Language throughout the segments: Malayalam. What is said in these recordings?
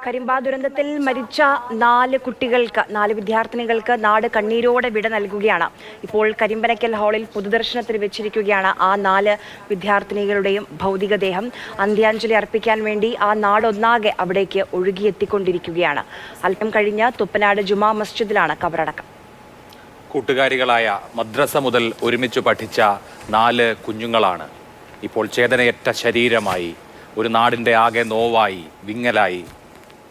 കരിമ്പ ദുരന്തത്തിൽ മരിച്ച 4 കുട്ടികൾക്ക് 4 വിദ്യാർത്ഥിനികൾക്ക് നാട് കണ്ണീരോടെ വിട നൽകുകയാണ്. ഇപ്പോൾ കരിമ്പനക്കൽ ഹാളിൽ പൊതുദർശനത്തിന് വെച്ചിരിക്കുകയാണ് ആ 4 വിദ്യാർത്ഥിനികളുടെയും ഭൗതികദേഹം. അന്ത്യാഞ്ജലി അർപ്പിക്കാൻ വേണ്ടി ആ നാടൊന്നാകെ അവിടേക്ക് ഒഴുകിയെത്തിക്കൊണ്ടിരിക്കുകയാണ്. അല്പം കഴിഞ്ഞ് തുപ്പനാട് ജുമാ മസ്ജിദിലാണ് കബറടക്കം. കൂട്ടുകാരികളായ മദ്രസ മുതൽ ഒരുമിച്ച് പഠിച്ച 4 കുഞ്ഞുങ്ങളാണ് ഇപ്പോൾ ചേതനയറ്റ ശരീരമായി ഒരു നാടിൻ്റെ ആകെ നോവായി വിങ്ങലായി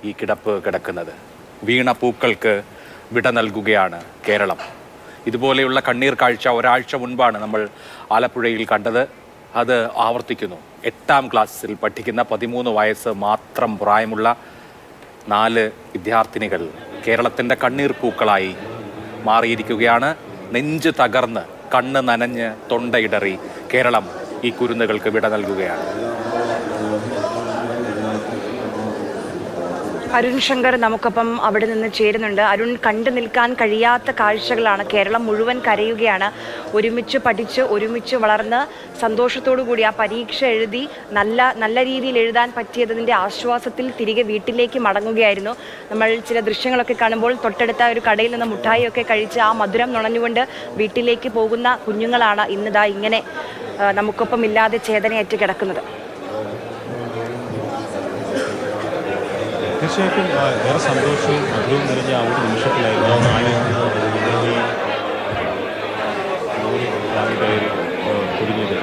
ഈ കിടക്കുന്നത്. വീണ പൂക്കൾക്ക് വിട നൽകുകയാണ് കേരളം. ഇതുപോലെയുള്ള കണ്ണീർ കാഴ്ച ഒരാഴ്ച മുൻപാണ് നമ്മൾ ആലപ്പുഴയിൽ കണ്ടത്. അത് ആവർത്തിക്കുന്നു. 8ാം ക്ലാസ്സിൽ പഠിക്കുന്ന 13 വയസ്സ് മാത്രം പ്രായമുള്ള 4 വിദ്യാർത്ഥിനികൾ കേരളത്തിൻ്റെ കണ്ണീർ പൂക്കളായി മാറിയിരിക്കുകയാണ്. നെഞ്ച് തകർന്ന് കണ്ണ് നനഞ്ഞ് തൊണ്ടയിടറി കേരളം ഈ കുരുന്നുകൾക്ക് വിട നൽകുകയാണ്. അരുൺ ശങ്കർ നമുക്കൊപ്പം അവിടെ നിന്ന് ചേരുന്നുണ്ട്. അരുൺ, കണ്ടു നിൽക്കാൻ കഴിയാത്ത കാഴ്ചകളാണ്. കേരളം മുഴുവൻ കരയുകയാണ്. ഒരുമിച്ച് പഠിച്ച് ഒരുമിച്ച് വളർന്ന് സന്തോഷത്തോടു കൂടി ആ പരീക്ഷ എഴുതി നല്ല രീതിയിൽ എഴുതാൻ പറ്റിയതിൻ്റെ ആശ്വാസത്തിൽ തിരികെ വീട്ടിലേക്ക് മടങ്ങുകയായിരുന്നു. നമ്മൾ ചില ദൃശ്യങ്ങളൊക്കെ കാണുമ്പോൾ തൊട്ടടുത്ത ഒരു കടയിൽ നിന്ന് മുട്ടായിയൊക്കെ കഴിച്ച് ആ മധുരം നുണഞ്ഞുകൊണ്ട് വീട്ടിലേക്ക് പോകുന്ന കുഞ്ഞുങ്ങളാണ് ഇന്നിതാ ഇങ്ങനെ നമുക്കൊപ്പം ഇല്ലാതെ ചേതനയേറ്റ് കിടക്കുന്നത്. തീർച്ചയായിട്ടും ഏറെ സന്തോഷവും മധുരവും നിറഞ്ഞ ആ ഒരു നിമിഷത്തിലായിരുന്നു കുടുങ്ങിയത്.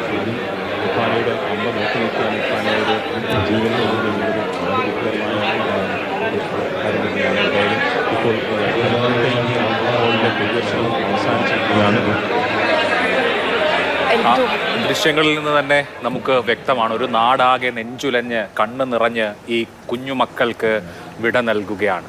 ഉപ്പാനയുടെ അമ്മ നോക്കി നിൽക്കുകയാണ്. ഉപ്പാനയുടെ ജീവൻ എന്നുള്ളത് വളരെ ദുഃഖകരമായ കാര്യം തന്നെയാണ്. എന്തായാലും ഇപ്പോൾ പൊതുദർശനം അവസാനിച്ചിരിക്കുകയാണ്. ദൃശ്യങ്ങളിൽ നിന്ന് തന്നെ നമുക്ക് വ്യക്തമാണ്, ഒരു നാടാകെ നെഞ്ചുലഞ്ഞ് കണ്ണ് നിറഞ്ഞ് ഈ കുഞ്ഞുമക്കൾക്ക് വിട നൽകുകയാണ്.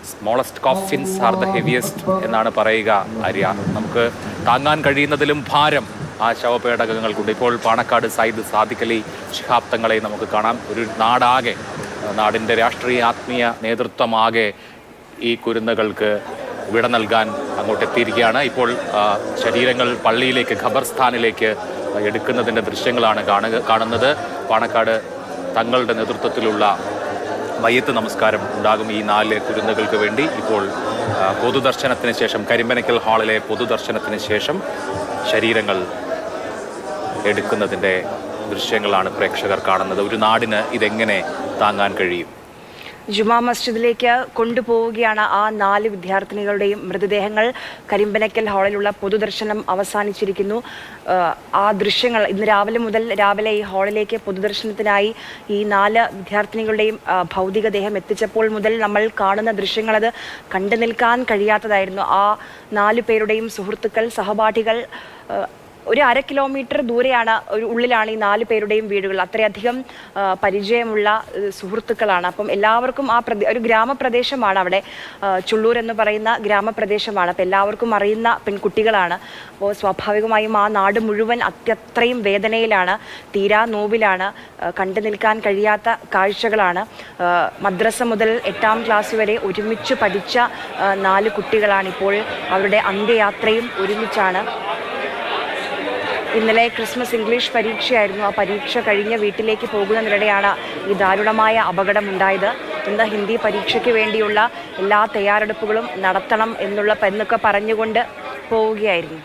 സ്മോളസ്റ്റ് കോഫിൻസ് ആർ ദ ഹെവിയസ്റ്റ് എന്നാണ് പറയുക ആര്യ. നമുക്ക് താങ്ങാൻ കഴിയുന്നതിലും ഭാരം ആ ശവപേടകങ്ങൾക്കുണ്ട്. ഇപ്പോൾ പാണക്കാട് സയ്യിദ് സാദിഖ് അലി ശിഹാബ് തങ്ങളെ നമുക്ക് കാണാം. ഒരു നാടാകെ, നാടിൻ്റെ രാഷ്ട്രീയ ആത്മീയ നേതൃത്വമാകെ ഈ കുരുന്നുകൾക്ക് വിട നൽകാൻ അങ്ങോട്ട് എത്തിയിരിക്കുകയാണ്. ഇപ്പോൾ ശരീരങ്ങൾ പള്ളിയിലേക്ക്, ഖബർസ്ഥാനിലേക്ക് എടുക്കുന്നതിൻ്റെ ദൃശ്യങ്ങളാണ് കാണുന്നത്. പാണക്കാട് തങ്ങളുടെ നേതൃത്വത്തിലുള്ള മയ്യത്ത് നമസ്കാരം ഉണ്ടാകും ഈ 4 കുരുന്നുകൾക്ക് വേണ്ടി. ഇപ്പോൾ പൊതുദർശനത്തിന് ശേഷം, കരിമ്പനക്കൽ ഹാളിലെ പൊതുദർശനത്തിന് ശേഷം ശരീരങ്ങൾ എടുക്കുന്നതിൻ്റെ ദൃശ്യങ്ങളാണ് പ്രേക്ഷകർ കാണുന്നത്. ഒരു നാടിന് ഇതെങ്ങനെ താങ്ങാൻ കഴിയും? ജുമാ മസ്ജിദിലേക്ക് കൊണ്ടുപോവുകയാണ് ആ 4 വിദ്യാർത്ഥിനികളുടെയും മൃതദേഹങ്ങൾ. കരിമ്പനക്കൽ ഹാളിലുള്ള പൊതുദർശനം അവസാനിച്ചിരിക്കുന്നു. ആ ദൃശ്യങ്ങൾ ഇന്ന് രാവിലെ ഈ ഹാളിലേക്ക് പൊതുദർശനത്തിനായി ഈ 4 വിദ്യാർത്ഥിനികളുടെയും ഭൗതികദേഹം എത്തിച്ചപ്പോൾ മുതൽ നമ്മൾ കാണുന്ന ദൃശ്യങ്ങൾ അത് കണ്ടു നിൽക്കാൻ കഴിയാത്തതായിരുന്നു. ആ 4 പേരുടെയും സുഹൃത്തുക്കൾ, സഹപാഠികൾ ഒരു 1/2 കിലോമീറ്റർ ദൂരെയാണ്, ഉള്ളിലാണ് ഈ 4 പേരുടെയും വീടുകൾ. അത്രയധികം പരിചയമുള്ള സുഹൃത്തുക്കളാണ്. അപ്പം എല്ലാവർക്കും ഒരു ഗ്രാമപ്രദേശമാണ് അവിടെ, ചുള്ളൂർ എന്ന് പറയുന്ന ഗ്രാമപ്രദേശമാണ്. അപ്പം എല്ലാവർക്കും അറിയുന്ന പെൺകുട്ടികളാണ്. അപ്പോൾ സ്വാഭാവികമായും ആ നാട് മുഴുവൻ അത്രയും വേദനയിലാണ്, തീരാ നോവിലാണ്, കണ്ടു നിൽക്കാൻ കഴിയാത്ത കാഴ്ചകളാണ്. മദ്രസ മുതൽ 8ാം ക്ലാസ് വരെ ഒരുമിച്ച് പഠിച്ച 4 കുട്ടികളാണിപ്പോൾ. അവരുടെ അന്ത്യയാത്രയും ഒരുമിച്ചാണ്. ഇന്നലെ ക്രിസ്മസ് ഇംഗ്ലീഷ് പരീക്ഷയായിരുന്നു. ആ പരീക്ഷ കഴിഞ്ഞ് വീട്ടിലേക്ക് പോകുന്നതിനിടെയാണ് ഈ ദാരുണമായ അപകടമുണ്ടായത്. ഇന്ന് ഹിന്ദി പരീക്ഷയ്ക്ക് വേണ്ടിയുള്ള എല്ലാ തയ്യാറെടുപ്പുകളും നടത്തണം എന്നൊക്കെ പറഞ്ഞുകൊണ്ട് പോവുകയായിരുന്നു.